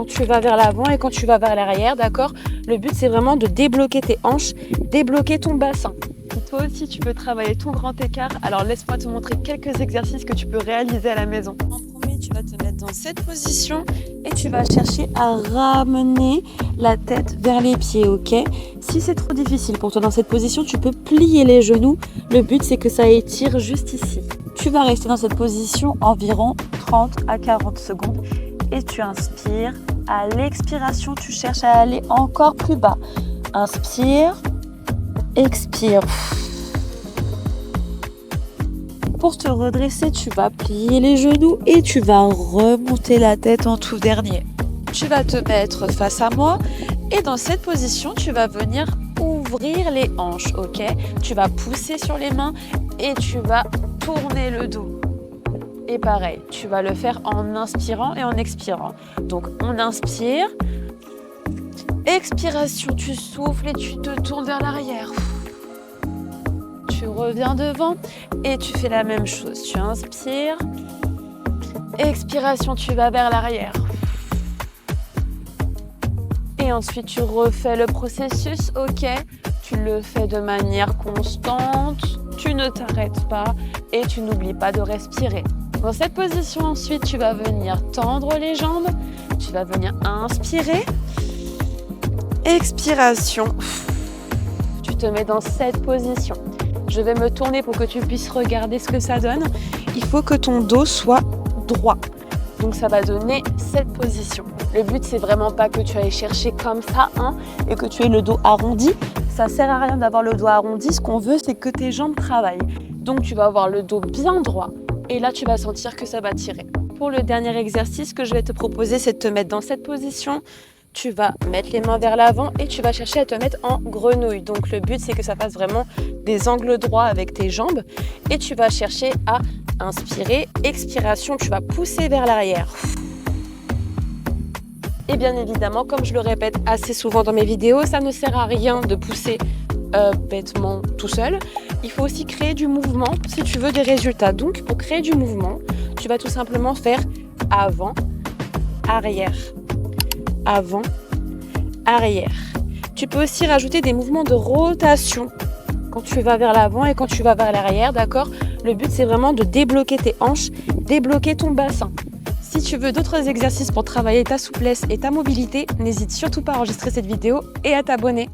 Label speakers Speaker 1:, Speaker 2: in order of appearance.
Speaker 1: quand tu vas vers l'avant et quand tu vas vers l'arrière, d'accord? Le but, c'est vraiment de débloquer tes hanches, débloquer ton bassin. Si toi aussi, tu veux travailler ton grand écart, alors laisse-moi te montrer quelques exercices que tu peux réaliser à la maison. En premier, tu vas te mettre dans cette position et tu vas chercher à ramener la tête vers les pieds, ok? Si c'est trop difficile pour toi dans cette position, tu peux plier les genoux. Le but, c'est que ça étire juste ici. Tu vas rester dans cette position environ 30 à 40 secondes et tu inspires. À l'expiration, tu cherches à aller encore plus bas. Inspire, expire. Pour te redresser, tu vas plier les genoux et tu vas remonter la tête en tout dernier. Tu vas te mettre face à moi et dans cette position, tu vas venir ouvrir les hanches, ok? Tu vas pousser sur les mains et tu vas tourner le dos. Et pareil, tu vas le faire en inspirant et en expirant. Donc, on inspire. Expiration, tu souffles et tu te tournes vers l'arrière. Tu reviens devant et tu fais la même chose. Tu inspires. Expiration, tu vas vers l'arrière. Et ensuite, tu refais le processus, ok? Tu le fais de manière constante. Tu ne t'arrêtes pas et tu n'oublies pas de respirer. Dans cette position, ensuite, tu vas venir tendre les jambes. Tu vas venir inspirer. Expiration. Tu te mets dans cette position. Je vais me tourner pour que tu puisses regarder ce que ça donne. Il faut que ton dos soit droit. Donc, ça va donner cette position. Le but, c'est vraiment pas que tu ailles chercher comme ça et que tu aies le dos arrondi. Ça sert à rien d'avoir le dos arrondi. Ce qu'on veut, c'est que tes jambes travaillent. Donc, tu vas avoir le dos bien droit. Et là, tu vas sentir que ça va tirer. Pour le dernier exercice que je vais te proposer, c'est de te mettre dans cette position. Tu vas mettre les mains vers l'avant et tu vas chercher à te mettre en grenouille. Donc, le but, c'est que ça fasse vraiment des angles droits avec tes jambes. Et tu vas chercher à inspirer. Expiration, tu vas pousser vers l'arrière. Et bien évidemment, comme je le répète assez souvent dans mes vidéos, ça ne sert à rien de pousser bêtement tout seul. Il faut aussi créer du mouvement si tu veux des résultats. Donc, pour créer du mouvement, tu vas tout simplement faire avant, arrière, avant, arrière. Tu peux aussi rajouter des mouvements de rotation quand tu vas vers l'avant et quand tu vas vers l'arrière, d'accord? Le but, c'est vraiment de débloquer tes hanches, débloquer ton bassin. Si tu veux d'autres exercices pour travailler ta souplesse et ta mobilité, n'hésite surtout pas à enregistrer cette vidéo et à t'abonner.